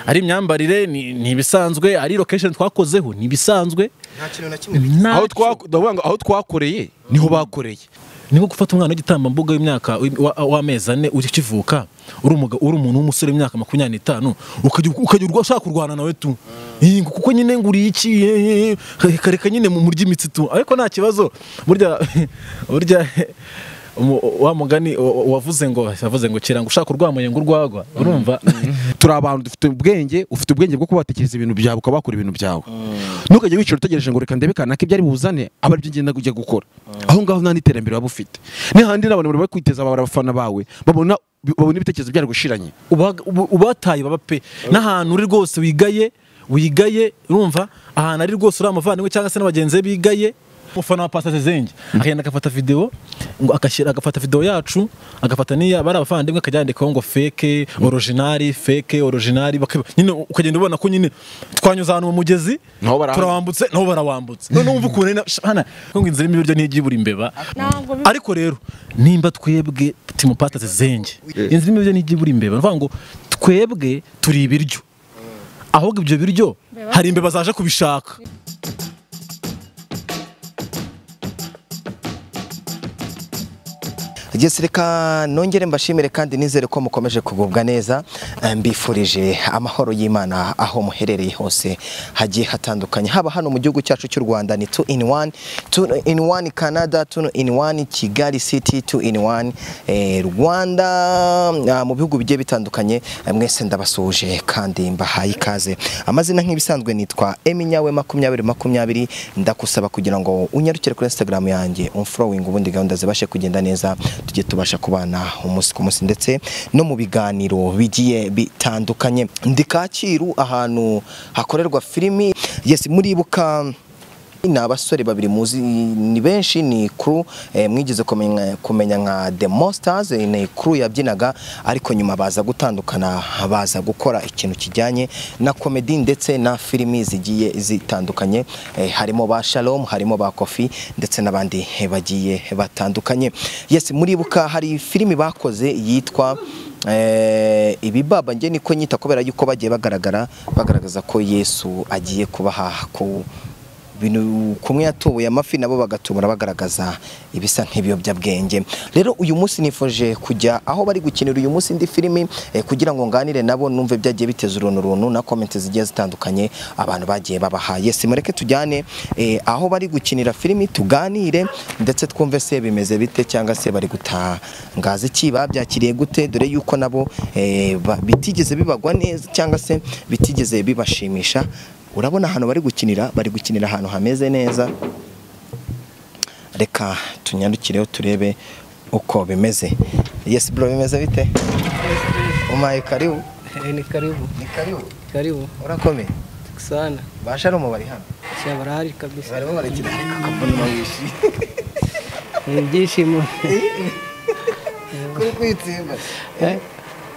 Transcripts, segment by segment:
ari imyambarire ni ibisanzwe, ari location twakozeho ni ibisanzwe, nta kintu na kimwe aho twakoreye niho bakoreye. Niho gufata umwana w'igitambambuga w'imyaka w'amezi 4 ukivuka uri umuntu w'umusore w'imyaka 25 ukajya urwashaka kurwana nawe tu kuko nyine nguri iki kareka nyine mu murya imitsi tu, ariko nta kibazo burya wa mugani wavuze ngo kira ngo ushaka urwamuye ngo urwagwa urumva. Turi abantu dufite ubwenge, ufite ubwenge bwo kubatekereza ibintu byawe ukabakora ibintu byawe, ntukajye wicara utegereje ngo reka ndebe kanaka ibyo ari buzane aba aribyo ngenda kujya gukora. Aho ngaho nta n'iterambere waba ufite, n'ahandi n'abantu bari kwiteza abafana bawe babona ibitekerezo byari gushiranye, ubataye baba pe n'ahantu uri rwose wigaye urumva, ahantu ari rwose uri amavandimwe cyangwa se n'abagenzi bigaye. Umufana wa Pastor Zenge akagenda agafata video ngo agafata video yacu agafata niya bari abavandimwe akajyandikaho ngo fake original nyine ukagenda ubona ko nyine twanyuza ahantu mu mugezi turawambutse nabo barawambutse none umva ukuntu hana ngo inzira y'ibiryo ntigibura imbeba. Ariko rero nimba twebwe Team Pastor Zenge inzira y'ibiryo ntigibura imbeba mvuga ngo twebwe turi ibiryo, ahubwo ibyo biryo hari imbeba zaje kubishaka. Yes, reka nongere mbashimire kandi nizere ko mukomeje kugubwa neza. Mbifurije amahoro y'Imana aho muherereye hose hagiye hatandukanye, haba hano mu gihugu cyacu cy'u Rwanda ni 2 in 1 Canada, 2 in 1 Kigali City, 2 in 1 Rwanda, mu bihugu bigiye bitandukanye. Mwese ndabasuje kandi mbahaye ikaze. Amazina nk'ibisanzwe nitwa Eminyawe 2020. Ndakusaba kugira ngo unyarukire kuri Instagram yanjye unfollowing, ubundi gahunda zibashe kugenda neza, tujye tubasha kubana umunsi ku munsi ndetse no mu biganiro bigiye bitandukanye. Ndi Kacyiru ahantu hakorerwa filimi. Yes, muribuka ni abasore babiri muzi ni benshi, ni crew mwigeze kumenya nka The Monsters, ni crew yabyinaga ariko nyuma baza gutandukana, baza gukora ikintu kijyanye na comedy ndetse na filimi zigiye zitandukanye. Harimo ba Shalom, harimo ba Kofi ndetse n'abandi bagiye batandukanye. Yes, muribuka hari filimi bakoze yitwa ibibaba, nge niko nyita kubera yuko bagiye bagaragaza ko Yesu agiye kubaha ku bintu kumwe yatoboye amafi nabo bagatubura bagaragaza ibisa nk'ibiyobyabwenge. Rero uyu munsi nifuje kujya aho bari gukinira uyu munsi ndi filimi kugira ngo nganire nabo numve byagiye biteza uruntu na comment zigiye zitandukanye abantu bagiye babahaye. Simureke tujyane aho bari gukinira filimi tuganire ndetse twumve se bimeze bite cyangwa se bari gutangaza iki, babyakiriye gute, dore yuko nabo bitigeze bibagwa neza cyangwa se bitigeze bibashimisha. Urabona ahantu bari gukinira ahantu hameze neza. Reka tunyandukireho turebe uko bimeze. Yes bro, bimeze bite? Umaye karibu. Ni karibu. Urakomeye sana. Basharomo bari hano. Cya barahari kabisa. Barimo barakina akabona wishi. Ibyishimo. Kuri kwitsimba.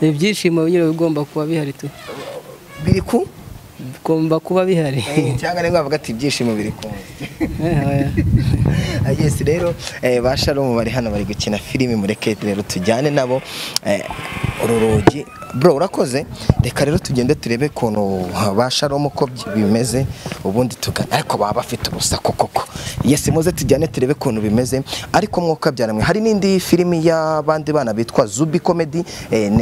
Ibyishimo byo bigomba kuba bihari tu. Biri ku Komba kuba bihari cyangwa ne ngavuga ati ibyishimo biri ku. Yes, rero Basharomo bari hano bari gukina filimi, mureke rero tujyane nabo ururugi. Bro urakoze, reka rero tugende turebe kono Basharomo ko bimeze ubundi tugana, ariko baba bafite ubusako koko. Yes, muze tujyane turebe kono bimeze. Ariko mwuka byaramwe hari n'indi filimi y'abandi bana bitwa Zubi Comedy,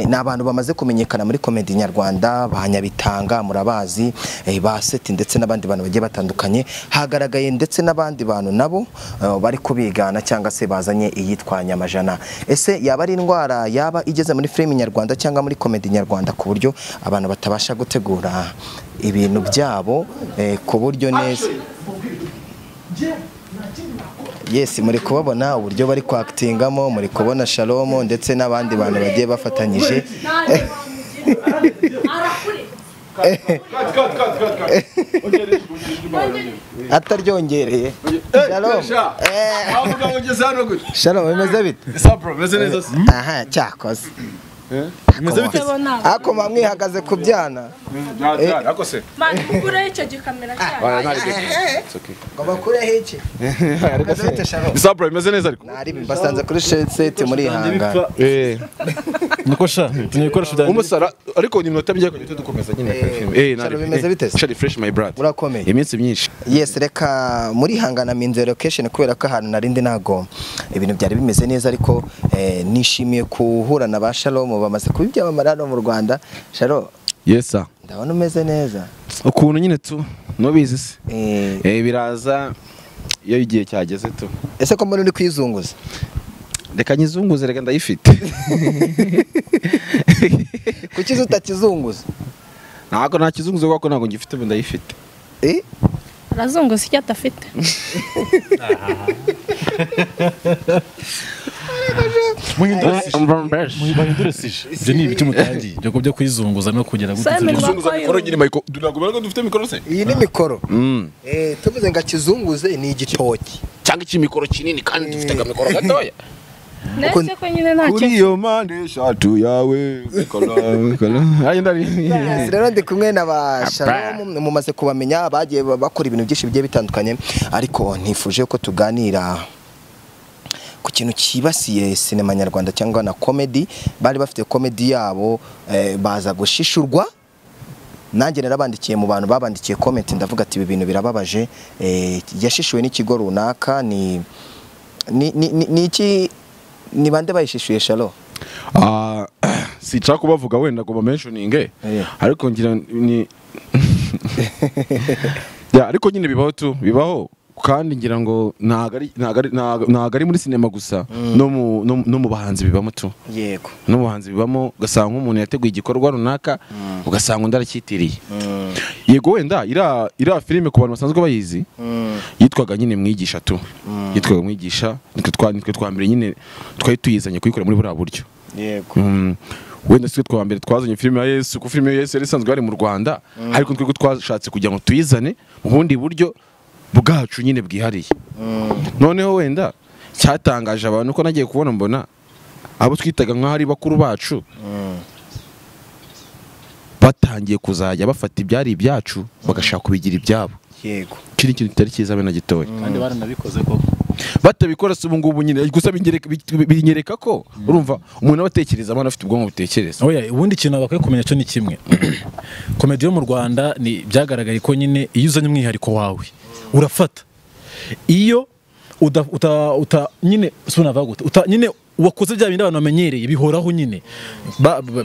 n'abantu bamaze kumenyekana muri comedy nyarwanda, bahanyabitanga murabazi, ba Seti ndetse n'abandi bantu bagiye batandukanye. Hagaragaye ndetse n'abandi bantu nabo bari kubigana cyangwa se bazanye iyitwa Nyamajana. Ese yaba ari indwara yaba igeze muri filimi nyarwanda cyangwa muri comedy nyarwanda ku buryo abantu batabasha gutegura ibintu byabo ku buryo neza. Yes, muri kubabona uburyo bari kwactingamo, muri kubona Shalom ndetse n'abandi bantu bagiye bafatanyije. Ataryongereye. Shalom. Shalom, bimeze bite? Sabro, bimeze neza. Aha, cyakoze. Bimeze bite? ako mwihagaze ku byana ako se mani kukureho icyo gikamera cyane ngo bakureho iki bimeze bite Sharo Sabra imeze neza ariko nari basanze kuri set muri ihanga niko sha tunye ibikoresho byanjye umusara ariko ni minota bijya kujya dukomeza nyine Sharo bimeze bite Shari fresh my brother urakomeye iminsi myinshi yes reka muri hangana minze location kubera ko ahantu narindi nago ibintu byari bimeze neza ariko nishimiye kuhura na ba Shalom bamaze kubibyamamara no mu Rwanda Sharo yes sir ndabona umeze neza ukuntu nyine tu nobizi se biraza iyo igihe cyageze tu ese ko muri kwizunguza reka nyizunguze reka ndayifite kuki utakizunguza ntabwo nakizunguze kuko ntabwo ngifite ndayifite arazunguza icyo atafite muhindure sije ibyo ni ibiki mutangiye byo kwizunguza no kugera kuzunguza mikoro nyine Michael ntabwo dufite mikoro se iyi ni mikoro tuvuze ngo akizunguze ni igitoki cyangwa ikimikoro kinini kandi dufite akamikoro gatoya ndetse ko nyine ntacyo kuri iyo mpande eshatu yawe rero ndi kumwe na ba Shalom mumaze kubamenya bagiye bakora ibintu byinshi bigiye bitandukanye ariko ntifuje ko tuganira ku kintu kibasiye sinema nyarwanda cyangwa na comedy bari bafite comedy yabo baza gushishurwa nanjye narabandikiye mu bantu babandikiye comment ndavuga ati ibi bintu birababaje yashishuwe n'ikigo runaka ni iki ni bande bayishishuye Shalo sica kubavuga wenda ngo mentioning ariko ngira ni ariko nyine bibaho kandi ngira ngo ntago ari muri sinema gusa no mu bahanzi bibamo tu yego no mu bahanzi bibamo ugasanga nk'umuntu yateguye igikorwa runaka ugasanga undi aracyitiriye yego wenda ira filime ku bantu basanzwe bayizi yitwaga nyine Mwigisha tu yitwaga Mwigisha nitwe twambere nyine twari tuyizanye kuyikora muri buriya buryo yego wenda sitwe twambere twazanye filime ya Yesu ku filime ya Yesu yari isanzwe ari mu Rwanda ariko twego twashatse kugira ngo tuyizane mu bundi buryo bwacu nyine bwihariye noneho wenda cyatangaje abantu ko nagiye kubona mbona abo twitaga nk'ahari bakuru bacu batangiye kuzajya bafata ibyari ibyacu bagashaka kubigira ibyabo yego kiri ikintu kitari cyiza be na gitoya kandi baranabikoze koko batabikora se ubu ngubu nyine gusa binyereka ko urumva umuntu abatekereza abana afite ubwonko butekereza oya ubundi ikintu bakwiye kumenya cyo ni kimwe komedi yo mu Rwanda ni byagaragaye ko nyine iyo uzanye umwihariko wawe urafata iyo nyine nyine wakoze bya bindi abantu bamenyereye bihoraho nyine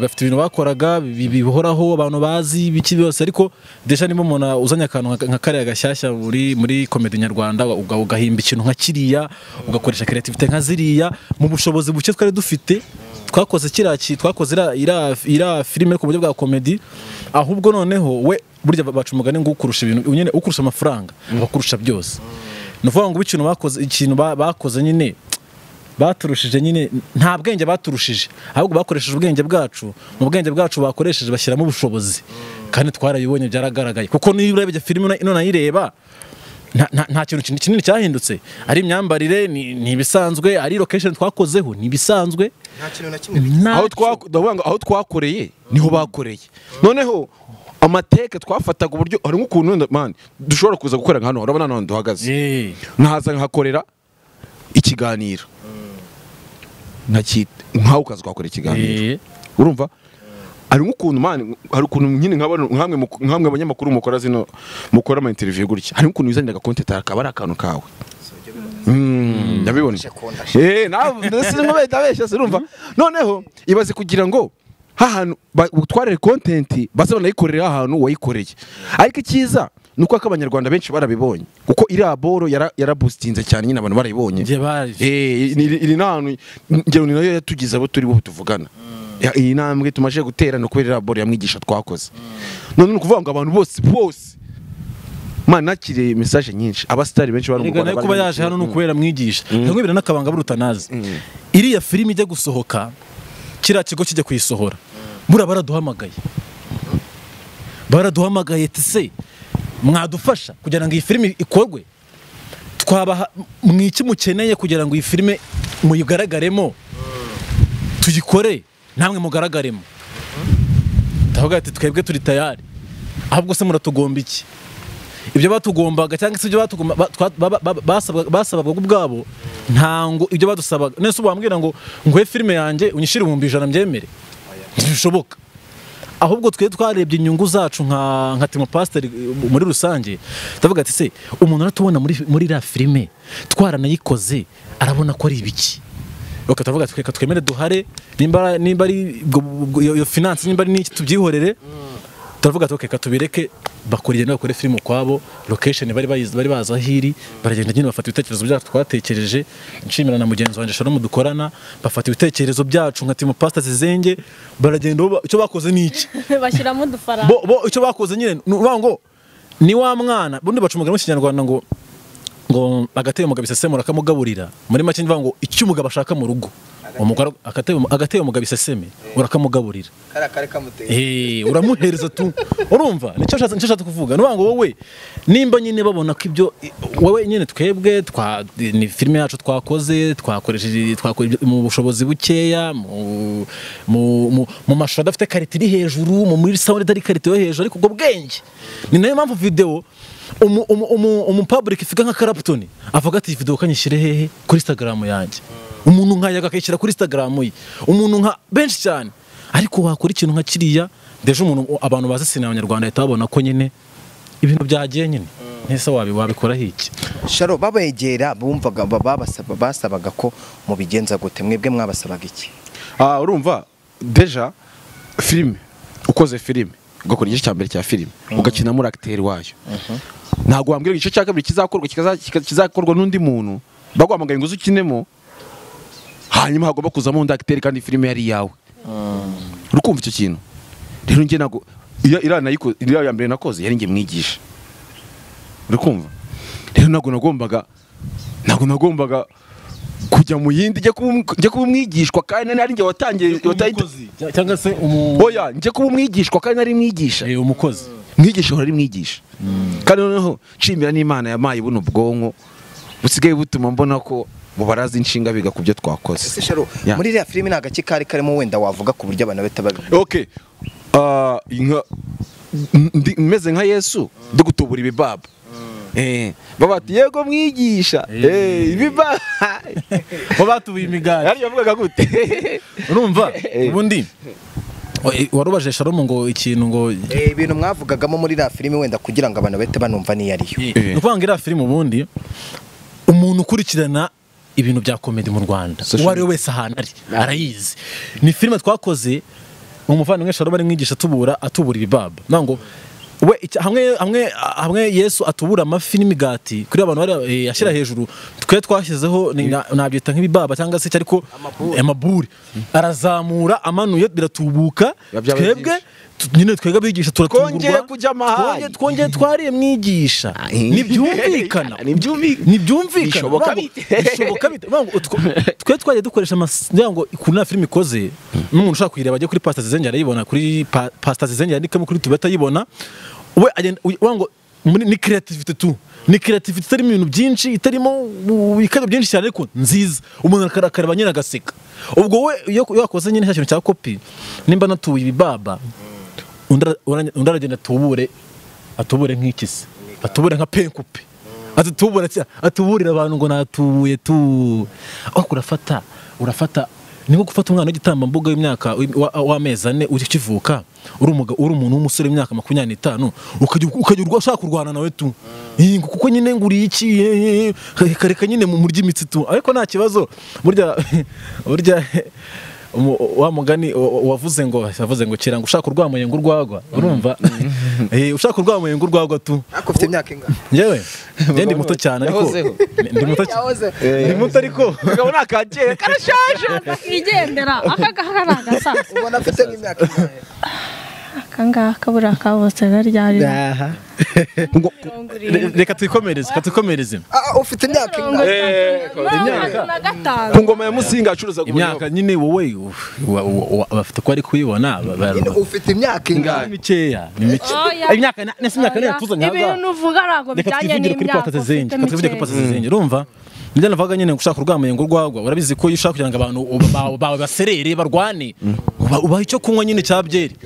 bafite ibintu bakoraga bihoraho abantu bazi biki byose ariko desha nimo umuntu uzanye akantu nka kariya gashyashya muri komedi nyarwanda ugahimba ikintu nka kiriya ugakoresha creativity nka ziriya mu bushobozi buke twari dufite twakoze twakoze ira filime ku buryo bwa komedi ahubwo noneho we burya baca umugani ngo ukurusha ibintu nyine ukurusha amafaranga bakurusha byose nuvuga ngo ikintu bakoze nyine baturushije nyine nta bwenge baturushije ahubwo bakoresheje ubwenge bwacu mu bwenge bwacu bakoresheje bashyiramo ubushobozi kandi twarayibonye byaragaragaye kuko niba urebye filime ino nayireba nta kintu kinini cyahindutse ari imyambarire ni ibisanzwe ari location twakozeho ni ibisanzwe nta kintu na kimwe aho twakoreye niho bakoreye noneho amateka twafataga uburyo hari nk'ukuntu man dushobora kuza gukora nka hano urabona hano duhagaze nkaza nkakorera ikiganiro nkaho ukaza ukakora ikiganiro urumva hari nk'ukuntu man hari ukuntu nyine nkamwe abanyamakuru mukora zino mukora ama interview gutya hari nk'ukuntu wizanira content akaba ari akantu kawe ndabibona ndetse nk'abesha se urumva noneho ibaze kugira ngo hahantu utwarire content base banayikorera ahantu wayikoreye ariko icyiza nuko abanyarwanda benshi barabibonye kuko iri aboro yarabustinze cyane nyine abantu barayibonye iri nahantu ngero ni nayo yatugize abo turi bo tuvugana iyi ntambwe tumaje gutera no kubera aboro ya Mwigisha twakoze none nukuvuga ngo abantu bose man nakire message nyinshi abastari benshi barumugana kuba yaje hano nukubera Mwigisha nkubira nakabanga burutanazi iri ya filime ijya gusohoka kira kigo kijya kuyisohora bura baraduhamagaye tse mwadufasha kugira ngo iyi filime ikorwe twabaha mwiki mukeneye kugira ngo iyi filime muyigaragaremo tuyikore namwe mugaragaremo ndavuga ati twebwe turi tayari, ahubwo se muratugomba iki? Ibyo batugombaga cyangwa se ibyo basabaga ubwabo ntango ibyo badusabaga. Nese ubambwira ngo nguhe filime yanjye unyishire 100 mbyemere, ntibishoboka. Ahubwo twe twarebye inyungu zacu nka Timo Pastor muri rusange, ndavuga ati se umuntu aratubona muri la filime twaranayikoze arabona ko ari ibiki. Ukatavuga ati reka twemere duhare, nimba ari iyo finance, nimba ari n'iki tubyihorere. Turavuga ati reka tubireke bakuriye n'abakore filime kwabo, location bari baza hiri, baragenda nyine bafata ibitekerezo byacu twatekereje. Nshimira na mugenzi wanje Sharon dukorana, bafata ibitekerezo byacu nka Timo Pastor Zizenge, baragenda icyo bakoze n'iki bashyiramo udufaranga. Bo icyo bakoze nyine ngo ni wa mwana bundi bacumugana mu Kinyarwanda ngo agateye umugabo isesemura akamugaburira. Muri make ndivuga ngo icyo umugabo ashaka mu rugo umugabo agateye umugabo iseseme urakamugaburira, kare kamuteye uramuhereza tu. Urumva nicyo nshatse kuvuga, nivuga ngo wowe nimba nyine babona ko ibyo wowe nyine twebwe ni filime yacu twakoze twakoresheje mu bushobozi bukeya, mu mashusho adafite karite iri hejuru, muri sound itari karite yo hejuru, ariko ubwo bwenge ni nayo mpamvu video public ifika nka Clapton avuga ati video kanyishyire hehe kuri Instagram yanjye. Umuntu nkayaga akayishyira kuri Instagram ye, umuntu nka benshi cyane. Ariko wakora ikintu nka kiriya deje umuntu abantu bazi sinema Abanyarwanda ahita babona ko nyine ibintu byagiye nyine. Ntese wabikora hiki Sharo babegera bumvaga basabaga ko mubigenza gute? Mwebwe mwabasabaga iki? Urumva deja filime ukoze filime ugakora igice cya mbere cya filime ugakina muri acteur wayo, ntago wambwira igice cya kabiri kizakorwa n'undi muntu bagwamagaye ngo uzukinemo, hanyuma hagomba kuzamo undi acteur kandi filime yari yawe. Urukumva icyo kintu rero nge nago iriya ya mbere nakoze yari nge mwigisha. Urukumva rero nago nagombaga kujya mu yindi njye kuba umwigishwa kandi nari nge watangiye cyangwa se oya njye kuba umwigishwa kandi nari mwigisha umukozi mwigisha ari mwigisha. Kandi noneho nshimira n'Imana yamaye buno bwonko busigaye butuma mbona ko mubarazi inshinga biga kubyo twakoze. Ese Sharo muri iriya filime nta gace karimo wenda wavuga ku buryo abantu beta babi? Okay, meze nka Yesu ndi gutubura ibibaba. Babati yego mwigisha ibibaba babatubuye imigati yari yavugaga gute? Urumva ubundi warubaje Sharon ngo ikintu ngo ibintu mwavugagamo muri iriya filime wenda kugira ngo abantu bete banumva ni yariyo. Nukubanga iriya filime ubundi umuntu ukurikirana ibintu bya comedy mu Rwanda uwo ari wese ahantu ari arayizi. Ni filime twakoze umuvandimwe Sharon bari mwigisha atubura ibibaba, nango we hamwe Yesu atubura amafi n'imigati kuri abantu bari ashyira hejuru, twe twashyizeho nabyita nk'ibibaba cyangwa se ariko amaburi arazamura amanuye biratubuka. Twebwe nyine twega bigisha turatungurwa twongeye twariye mwigisha. Nibyumvikana bishoboka bite? Twe twaje dukoresha ngo kuna filime ikoze n'umuntu ushaka kuyireba ajye kuri Pastor Zizenge arayibona, kuri Pastor Zizenge yandikamo kuri tubeta yibona. We ngo ni creativity tu, ni creativity itarimo ibintu byinshi, itarimo bikado byinshi cyane ariko nziza, umuntu akareba nyine agaseka. Ubwo we iyo yakoze nyine cya kintu cya copy, nimba natuye ibibaba undaragenda atubure nk'ikisi, atubure nka penkupe, atuburira abantu ngo natubuye tu. Aho urafata ni nko gufata umwana w'igitambambuga w'imyaka w'amezi 4 ukivuka, uri umuntu w'umusore w'imyaka 25 ukajya ushaka kurwana nawe tu, kuko nyine nguri iki kareka nyine mu murya imitsi tu. Ariko nta kibazo burya wa mugani wavuze ngo kira ngo ushaka urwamuye ngo urwagwa. Urumva ushaka urwamuye ngo urwagwa tu. Akufite imyaka ingahe? Njyewe ndi muto cyane ariko ndi muto ariko ngabona akagere karashaje igendera akagaha nagasaza. Ubona afite imyaka ingahe? Akanga kabura kabose naryarira. Reka twikomereze. Ufite imyaka ingahe? Ku ngoma ya Musinga acuruza imyaka nyine wowe bafite ko ari kuyibona. Ufite imyaka ingahe? Mikeya ni mike. Imyaka nene tuzanya haza. Ibintu uvuga ntago bijyanye n'imyaka. Tuvuge ko Pastor Zizenge urumva njye navuga nyine gushaka urwamuye ngo urwagwa. Urabizi ko iyo ushaka kugira ngo abantu bawe baserere barwane ubaha icyo kunywa nyine cya byeri.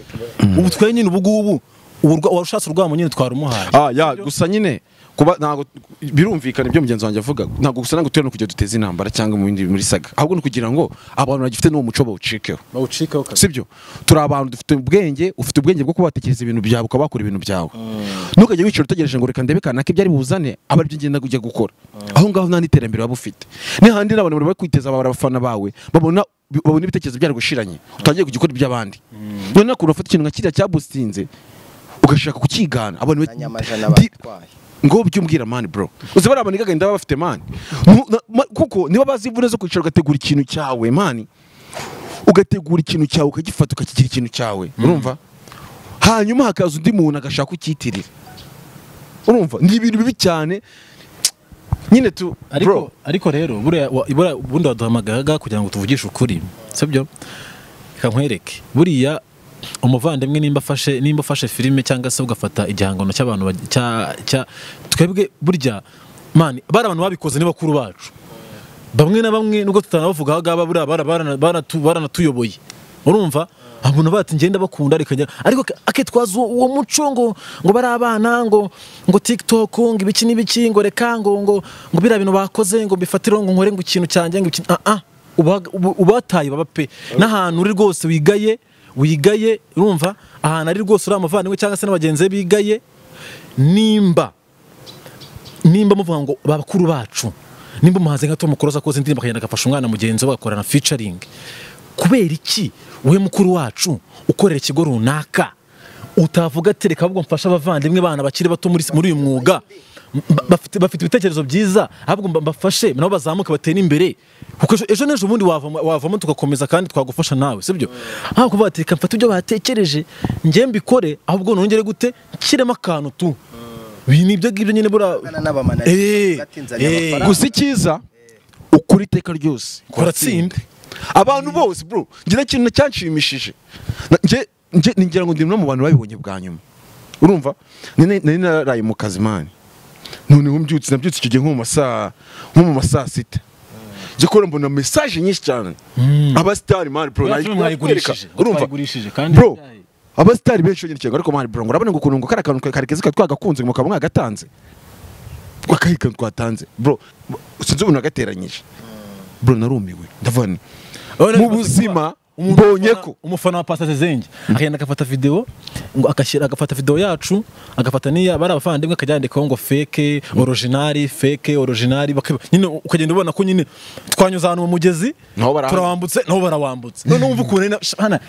ubu twaye nyine ubu warushatse urwamo nyine twarumuhaye ya gusa nyine kuba ntago birumvikana ibyo mugenzi wanjye avuga, ntago gusa nango tureno kujya duteza intambara cyangwa mu bindi muri saga, ahubwo no kugira ngo abantu bagifite n'uwo muco bawucikeho sibyo. turi abantu dufite ubwenge, ufite ubwenge bwo kubatekereza ibintu byawe ukabakora ibintu byawe, ntukajye wicara utegereje ngo reka ndebe kanaka ibyari buzane aba ari byo ngenda kujya gukora, aho ngaho nta n'iterambere waba ufite. N'ahandi n'abantu bari kwiteza abafana bawe babona ibitekerezo byari gushiranye, utangiye kujya ukora iby'abandi, none nakuru ufite ikintu nka kiriya cyabustinze ugashaka kukigana abantu ngo byumbwira man bro, uzi bari abantu gagenda bafite man, kuko niba bazi imvune zo kwicara ugategura ikintu cyawe man, ugategura ikintu cyawe ukagifata ukakigira ikintu cyawe, urumva, hanyuma hakaza undi muntu agashaka kukitirira, urumva, ni ibintu bibi cyane nyine tu bro. Ariko rero bundi waduhamagaga kugira ngo tuvugishe ukuri, sibyo, kankwereke buriya umuvandimwe nimba afashe filime cyangwa se ugafata igihangano cy'abantu twebwe burya man bari abantu babikoze ni bakuru bacu, bamwe na bamwe nubwo tutanabavuga agaba buriya baranatuyoboye, urumva, abantu bati ngenda bakunda ariko akitwaza uwo muco ngo bari abana ngo TikTok ngo ibiki n'ibiki ngo reka ngo bira bintu bakoze ngo bifatire ngo nkore ngo ikintu cyanjye ngo ubataye baba pe n'ahantu uri rwose wigaye urumva, ahantu ari rwose uri amavandimwe cyangwa se n'abagenzi bigaye, nimba muvuga ngo babakuru bacu, nimba umuhanzi nka Tom Close akoze indirimbo akagenda agafasha umwana mugenzi we agakorana featuring, kubera iki wowe mukuru wacu ukorera ikigo runaka utavuga tereka ahubwo mfasha abavandimwe bana bakiri bato muri uyu mwuga bafite ibitekerezo byiza, ahubwo mbafashe nabo bazamuka batera imbere, kuko ejo n'ejo ubundi wavamo tugakomeza kandi twagufasha nawe, sibyo. Aho kuvuga ati reka mfate ibyo batekereje njye mbikore, ahubwo nongere gute kirema akantu tu ibyo ngibyo nyine gusa icyiza ukuri iteka ryose kuratsinda abantu bose bro. Ngira ikintu cyanshimishije ngira ngo ndi no mu bantu babibonye bwa nyuma, urumva, nari naraye mu kazi mani, none nabyutse icyo gihe nko mu masaa 6 nje ko mbona message nyinshi cyane abasitari mani bro, urumva bro, abasitari benshi nyine cyangwa ariko mani bro, urabona ngo ukuntu ngo karakantu karekeze twagakunze ngo mukaba mwagatanze bakahika twatanze bro, sinzi ubuntu agateranyije bro, narumiwe ndavana mu buzima mbonye ko umufana wa Pastor Zenge agenda agafata video ngo agafata video yacu agafata niya bari abafandimwe akajyandikaho ngo fake original nyine ukagenda ubona ko nyine twanyuza ahantu mu mugezi turawambutse nabo barawambutse, none umva ukuntu hana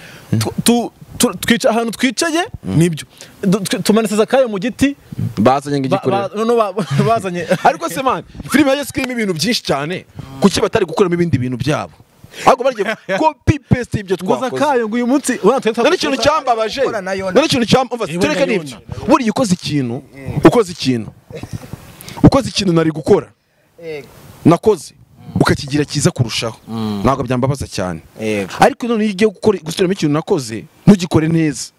twica ahantu twicaye nibyo tumanitse kayo mu giti bazanye ng'igikorera bazanye ariko se man filime ya Scream ibintu byinshi cyane kuki batari gukoramo ibindi bintu byabo, ahubwo barye copy paste ibyo twakoze kayo ngo uyu munsi none ikintu cyambabaje, none ikintu cyambabaje tureka n'ibyo buri ukoze ikintu nari gukora nakoze ukakigira cyiza kurushaho, ntabwo byambabaza cyane, ariko none iyo ugiye gusubiramo ikintu nakoze ntugikore neza,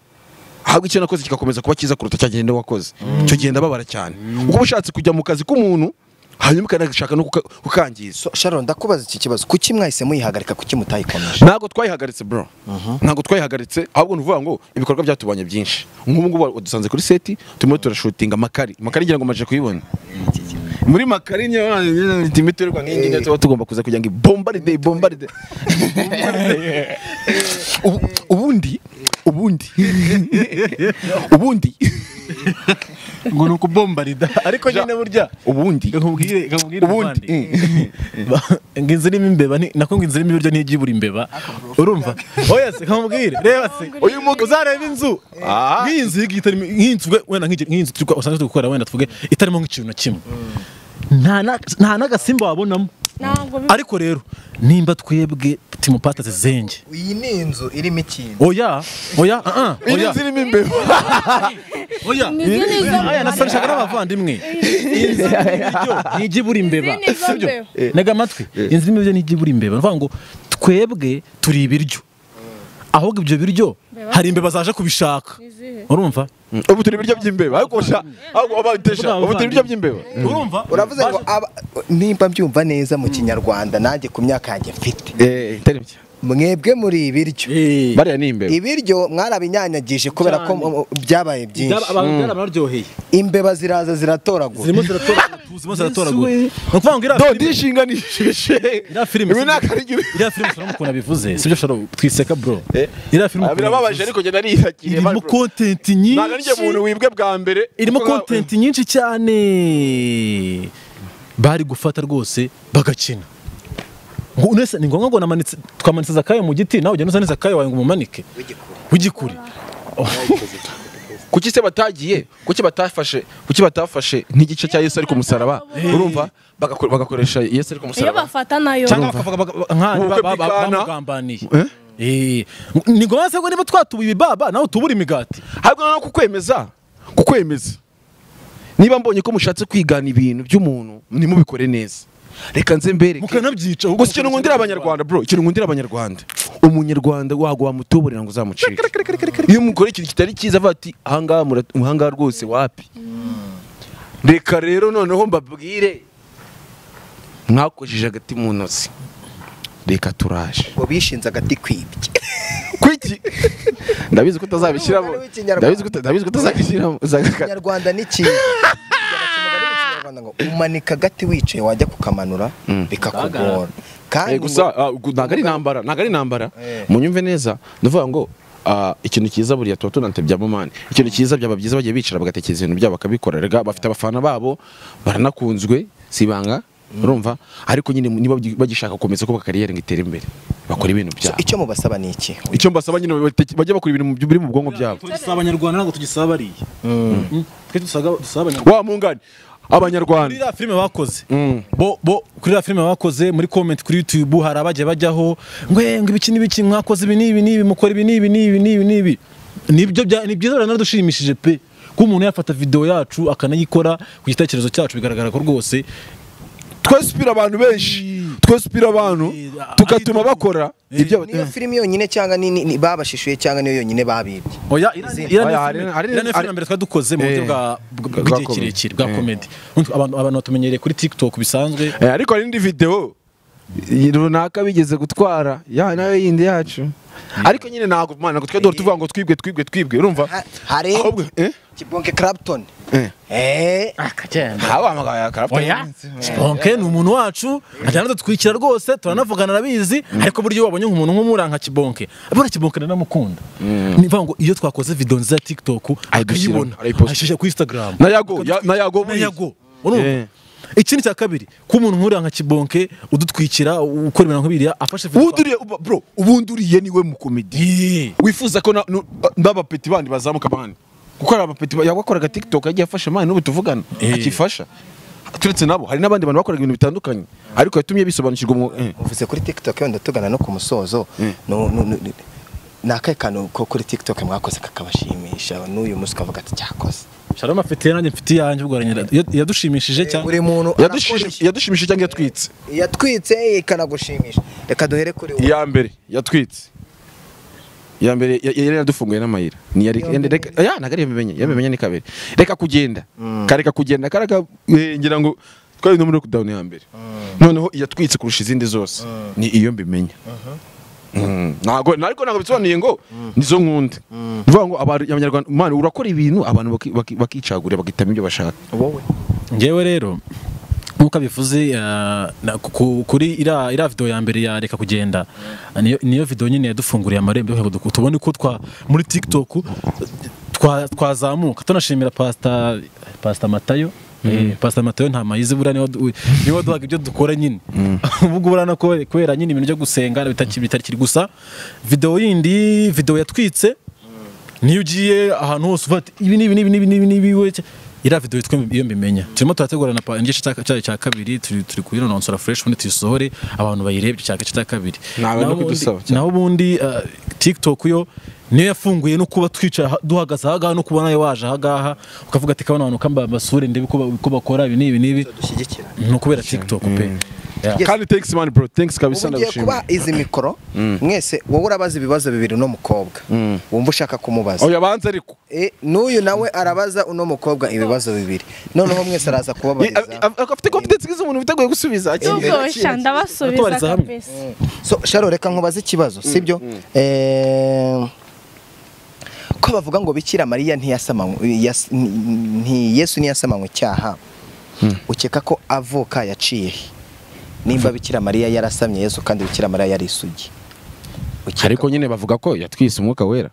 ahubwo icyo nakoze kikakomeza kuba cyiza kuruta cyagenda wakoze, cyo genda babara cyane uko ushatse kujya mu kazi k'umuntu hanyuma kanashaka no kukangiza. Sharon, ndakubaza iki kibazo, kuki mwahise muyihagarika, kuki mutayikomeje? Ntabwo twayihagaritse bro, ntabwo twayihagaritse, ahubwo nuvuga ngo ibikorwa byatubanye byinshi. Nk'ubu ngubu dusanze kuri seti turimo turashootinga makari ngira ngo maje kuyibona muri makari nyine timiterwa nk'ingi ndetse tugomba kuza kugira ngo bombarde ubundi ngo nuko bombarida ariko nyine burya ubundi nkubwire nginze irimo imbeba nako nginze irimo ibiryo ntijibura imbeba, urumva, oya se nkubwire reba se uyu mugo uzareba inzu nk'inzu yigitarimo nk'inzu wenda nk'inzu usanzwe gukora wenda tuvuge itarimo nk'ikintu na kimwe nta n'agasimba wabonamo, ariko rero nimba twebwe Team Pastor Zenge iyi ni inzu irimo ikintu oya inzu irimo imbeba aya nasanishaka n'abavandimwe inzu nijibura imbeba, sibyo nega amatwi, inzu irimo ibyo nijibura imbeba, ndavuga ngo twebwe turi ibiryo, ahubwo ibyo biryo hari imbeba zaje kubishaka, urumva, ubu turi ibiryo by'imbeba, ariko ubu turi ibiryo by'imbeba, urumva, uravuze ngo nimba byumva neza mu kinyarwanda nanjye ku myaka yanjye mfite mwebwe muri ibiryo bariya ni imbeba ibiryo mwarabinyanyagije kubera ko byabaye byinshi abantu bararyoheye imbeba ziraza ziratoragura zirimo ziratoragura ni ukuvuga ngo iriya ndishinganishije filime ibi nakarigira iriya filime usura ukuntu abivuze sibyo sharo twiseka bro iriya filime birababaje ariko genda nihakire irimo content ntago nyinshi njye muntu wibwe bwa mbere irimo content nyinshi cyane bari gufata rwose bagakina ni ngombwa ngo twamanitse Zakayo mu giti nawe ugenda uzane Zakayo wawe ngo umumanike w'igikuri kuki se batagiye kuki batafashe nk'igice cya Yesu ari ku musaraba urumva bagakoresha Yesu ari ku iyo musaraba bafata nayo cyangwa bakavuga bamugambaniye ni ngombwa se ngo niba twatubuye ibibaba nawe tubura imigati ahubwo no kukwemeza niba mbonye ko mushatse kwigana ibintu by'umuntu nimubikore neza reka nze mbere mukanabyica gusa ikintu nkundira abanyarwanda bro ikintu nkundira abanyarwanda umunyarwanda wago wamutoborera ngo uzamucike iyo mukora ikintu kitari cyiza avuga ati ahangaha rwose wapi reka rero noneho mbabwire mwakojeje agati mu ntozi reka turaje ngo bishinze agati kwibye kwiki ndabizi ko utazabishyiramo ndabizi ko utazabishyiramo Ikinyarwanda ni cyiza ngo umanika agati wicaye wajya kukamanura bikakugora kandi gusa ntago ari intambara munyumve neza ndavuga ngo ikintu cyiza buriya tuba tunantebyamo mani ikintu cyiza byaba byiza bagiye bicara bagatekereza ibintu byabo bakabikorera bafite abafana babo baranakunzwe sibanga urumva ariko nyine niba bagishaka gukomeza ko bakariyeri ngo itere imbere bakora ibintu byabo icyo mubasaba ni iki icyo mbasaba nyine bajya bakora ibintu biri mu bwonko byabo tugisaba abanyarwanda ntabwo tugisaba bariya twe dusaba abanyarwanda wa mungani abanyarwanda kuri filime bakoze kuri filime bakoze muri comment kuri YouTube hari abagiye bajyaho ngo ibiki n'ibiki mwakoze ibi n'ibi mukora ibi n'ibi nibyo ni byiza ranadushimishije pe ko umuntu yafata video yacu akanayikora ku gitekerezo cyacu bigaragara ko rwose twesipira abantu benshi twesipira abantu tugatuma bakora ibyo niyo filime yonyine cyangwa ni babashishuye cyangwa niyo yonyine babibye oya iriya filime mbere twadukoze mu buryo bw'igihe kirekire bwa comedy abantu batumenyereye kuri TikTok bisanzwe ariko hari indi video runaka bigeze gutwara nayo yindi yacu ariko nyine ntabwo twe dore tuvuga ngo twibwe urumva hari Kibonke Clapton Kibonke ni umuntu wacu ajyana dutwikira rwose turanavugana arabizi ariko buryo wabonye nk'umuntu nk'umuranka Kibonke abona Kibonke nanamukunda nivuga ngo iyo twakoze video nziza ya TikTok akayibona ayishyira kuri Instagram na yago urumva ikindi cya kabiri ko umuntu nk'uriya Kibonke udutwikira ukora ibintu nk'ibiriya afashe bro ubunduriye niwe mu comedy wifuza ko n'abapeti bandi bazamuka bandi kuko ari abapeti yakoraga TikTok yagiye afasha mani n'ubu tuvugana akifasha turetse nabo hari n'abandi bantu bakoraga ibintu bitandukanye ariko yatumye bisobanukirwa uvuze kuri TikTok wenda tugana no ku musozo nakaye kantu ko kuri TikTok mwakoze kakabashimisha n'uyu munsi kavuga ati cyakoze Shalom afite nanjye mfite yanjye ubwo yadushimishije cyangwa buri muntu yadushimishije cyangwa yatwitse ikanagushimisha reka duhere kuri iya mbere yatwitse iya mbere yari yadufunguye n'amayira ni yari nagari yamenye ni kabiri reka kugenda kareka ngira ngo twari no muri lockdown ya mbere noneho yatwitse kurusha izindi zose ni iyo mbimenya ariko ntabwo bisobanuye ngo nizo nkunda mvuga ngo abanyarwanda mani urakora ibintu abantu bakicagura bagitamo ibyo bashaka wowe ngewe rero nkuko abivuze kuri iriya video ya mbere ya reka kugenda niyo video nyine yadufunguriye amarembo tubone ko muri TikTok twazamuka tunashimira Pastor Matayo Pastor Matayo nta mayize bura niwe duhaga ibyo dukora nyine ubwo burana ko kwera nyine ibintu byo gusenga bitakiri gusa video yatwitse niyo ugiye ahantu hose ufata ibi nibi iriya video yitwa iyo mbimenya turimo turategurana igice cya kabiri turi kuyinononsora fresh ubundi tuyisohore abantu bayirebye cya kabiri naho ubundi TikTok yo niyo yafunguye no kuba twicara duhagaze ahagaha no kubona yo waje ahagaha ukavuga ati kabana abantu kamba basure ndebe ko bakora ibi nibi no kubera TikTok pe Yes. kandi thanks man bro, thanks kabisa ubu ngiye kuba ndagushimiye. izi mikoro mwese wowe urabaza ibibazo bibiri no mukobwa wumva ushaka kumubaza Oya banza ariko. n'uyu nawe arabaza uno mukobwa ibibazo bibiri noneho mwese araza kubabariza Afite confidence gize umuntu biteguye gusubiza. Tubwosha ndabasubiza kabisa. so Sharo reka nkubaze ikibazo sibyo ko bavuga ngo Bikira Mariya Yesu ntiyasamanywe icyaha ukeka ko avuka yaciye nimba Bikira Mariya yarasamye Yesu kandi Bikira Mariya yari isugi Ariko nyine bavuga ko yatwise umwuka wera.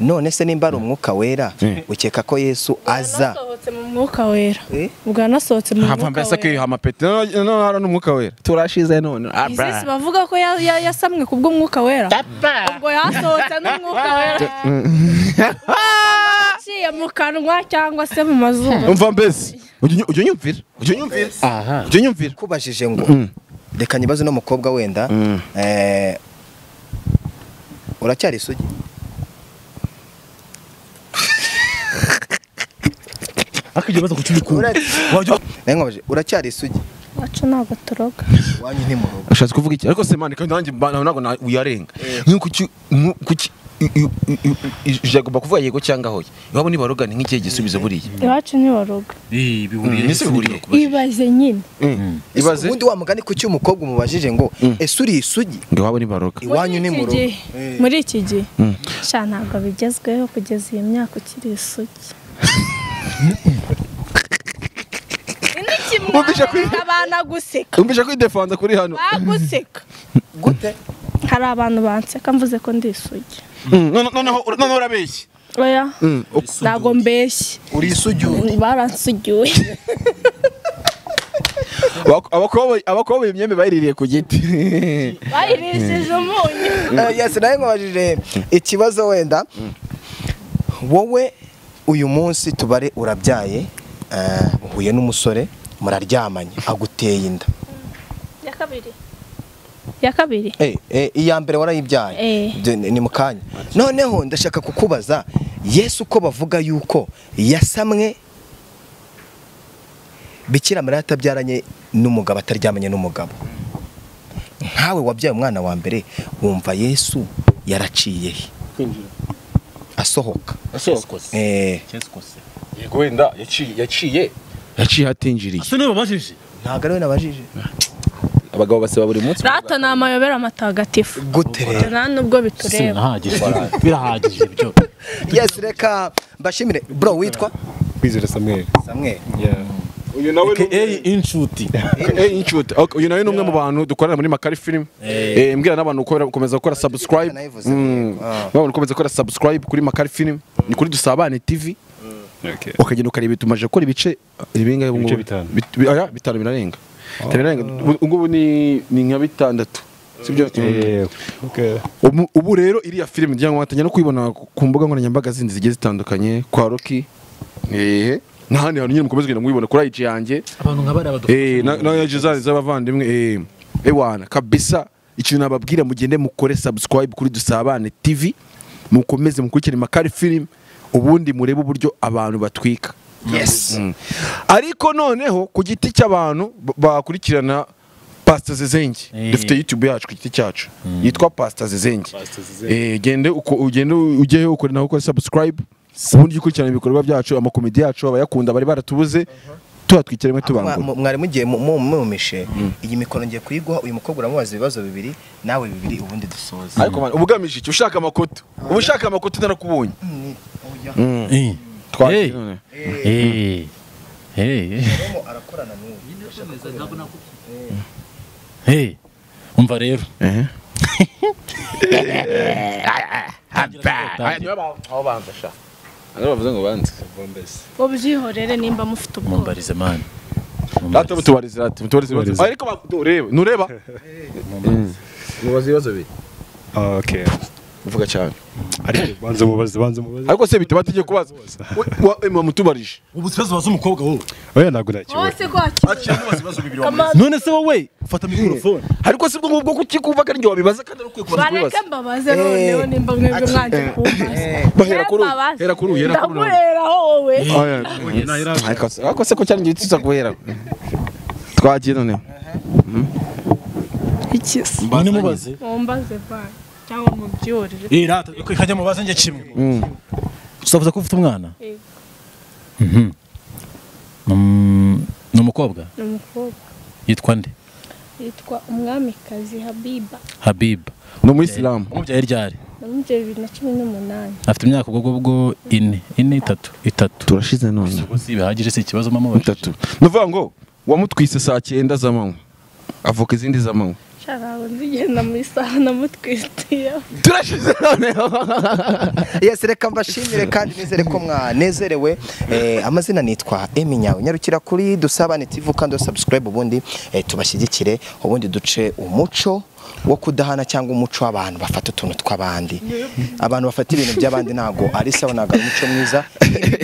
none se nimba ari umwuka wera ukeka ko Yesu aza Nasohotse mu mwuka wera. Ubwo nasohotse mu Hava mwuka mbese ko wera. amapeti no hari n'umwuka wera. Turashize none. Isi bavuga ko yasamwe kubw'umwuka wera. Ubwo yasohotse n'umwuka wera. Ciye mu kanwa cyangwa se mu mazuru. Umva mbese. Ujye nyumvira. Ujye nyumvira. kubajije ngo reka nyibaze no mukobwa wenda uracyari isugi akijya baza kucumi ku nngobaje uracyari isugi Wacu ntabwo turoga. wanyu ni mu rugo Ushatse kuvuga iki? Ariko se man kandi nanjye ntabwo uyarenga. Kuki jagomba kuvuga yego cyangwa hoya. Iwabo nibarogana nk'ikihe gisubizo buriya. Iwacu ntibaroga. bihuriye Nise bihuriye. Ibaze nyine. Ibaze. ubundi wa mugani kuki umukobwa umubajije ngo ese uri isugi ngo iwabo nibaroga. iwanyu ni mu rugo Muri iki gihe. Sha ntabwo bigezweho kugeza iyi myaka ukiri isugi. Abana guseka. Umbisha kwidefanda kuri hano. Baguseka. gute Hari abantu banseka mvuze ko ndi isugi. Noneho urabeshye. Oya. Ntabwo mbeshye. uri isugi Baransugiwe. Abakobwa imyembe bayiririye ku giti. Bayirishije umunyu. yes nawe nkubajije ikibazo wenda wowe uyu munsi tubare urabyaye uhuye n'umusore muraryamanye aguteye inda Ya kabiri. iya mbere warayibyaye ni mu kanya noneho ndashaka kukubaza Yesu ko bavuga yuko yasamwe Bikira Mariya atabyaranye n'umugabo ataryamanye n'umugabo nkawe wabyaye umwana wa mbere wumva Yesu yaraciye asohoka Yego wenda yaciye hatinjiriye. ase niba babajije ntabwo ariwe nabajije Abagabo basaba buri munsi. Rata ni amayobera amatagatifu. gute rero Nta nubwo bitureba. sinahagije birahagije byo yes reka mbashimire bro witwa Kwizera Samuel. Samuel Uyu nawe inshuti inshuti. Uyu nawe ni umwe mu bantu dukorana muri Makari Film. Mbwira n'abantu gukomeza gukora subscribe. Babona gukomeza gukora subscribe kuri Makari Film. Ni kuri Dusabane TV. Okay. Ukagenda ukareba tumaje gukora ibice ibingahe Ibice bitanu. Bitanu birarenga. Ngubu ni nka bitandatu. Sibyo? Okay. Ubu rero iriya film ngira ngo watanya no kuyibona ku mbuga nkoranyambaga zindi zigiye zitandukanye kwa Rocky. N'ahandi hantu nyine mukomeze kugenda mwibona kuri IG yanjye. abantu nk'abari abadufasha Na jizani z'abavandimwe ewana kabisa ikintu nababwira mugende mukore subscribe kuri Dusabane TV mukomeze mukurikire Makari Film ubundi murebe uburyo abantu batwika. yes Ariko noneho ku giti cy'abantu bakurikirana Pastor Zezenge dufite YouTube yacu ku giti cyacu yitwa Pastor Zezenge. Gende ujye ukore naho ukore subscribe ubundi ukurikirana ibikorwa byacu amakomedi yacu abayakunda bari baratubuze tuhatwikiremwe tubangura. mwari mugiye mumishe iyi mikoro ngiye kuyiguha uyu mukobwa uramubaza ibibazo bibiri nawe bibiri ubundi dusoza Ariko man ubugamije iki ushaka amakoto ubushaka amakoto narakubonye. arakorana n'uyu umva rero bavuze ngo banze Ubyihorere nimba mufite ubwoba. mumbarize mani data mutubarize ariko nureba mubaze ibibazo bibiri. Okay. uvuga cyane Banza mubaze. ariko se bite batige kubaza mutubarije ubu kibazo baza umukobwa wowe Oya ntabwo nakibaza. Wose kwakira. none se wowe fata mikrofone ariko si bwo ngubwo kukikuva kandi njye wabibaza kandi ari ukwiye kubaza Bareke mbabaze noneho nimba mwebwe mwaje kumbaza. bahera kuri uyu Ndaguhera wowe. ariko se ko cyane ngiye tuza guhera twagiye noneho ikisi Mbone mubaze. mumbaze bana cyangwa mubyorere Rata ikajya mubaze njye kimwe. Tusavuza ko ufite umwana? Yego. Ni umukobwa? ni umukobwa Yitwa nde? yitwa Umwamikazi Habiba Habiba. ni umuyisilamu. Umubyaye ryari? namubyaye 2018 Afite imyaka ubwo 3. turashize none Ubwo si bihagije si ikibazo mama wacu. 3 nuvuga ngo wamutwise saa 9 z'amanywa avuka izindi z'amanywa sharawe nzigenda muri saha namutwitiye turashize noneho. Yes, reka mbashimire kandi nizere ko mwanezerewe. Amazina nitwa Eminyawe. Nyarukira kuri Dusabane TV kandi subscribe ubundi tubashyigikire ubundi duce umuco wo kudahana cyangwa umuco w'abantu bafata utuntu tw'abandi. Abantu bafata ibintu by'abandi ntago ari sawa, ntago ari umuco mwiza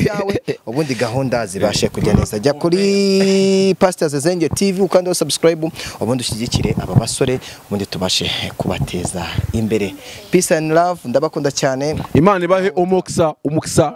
yawe. Ubundi gahunda zibashe kujya neza. Jya kuri Pastor Zezenge TV kandi subscribe ubundi ushyigikire aba basore ubundi tubashe kubateza imbere. Peace and love, ndabakunda cyane. Imana ibahe umuksa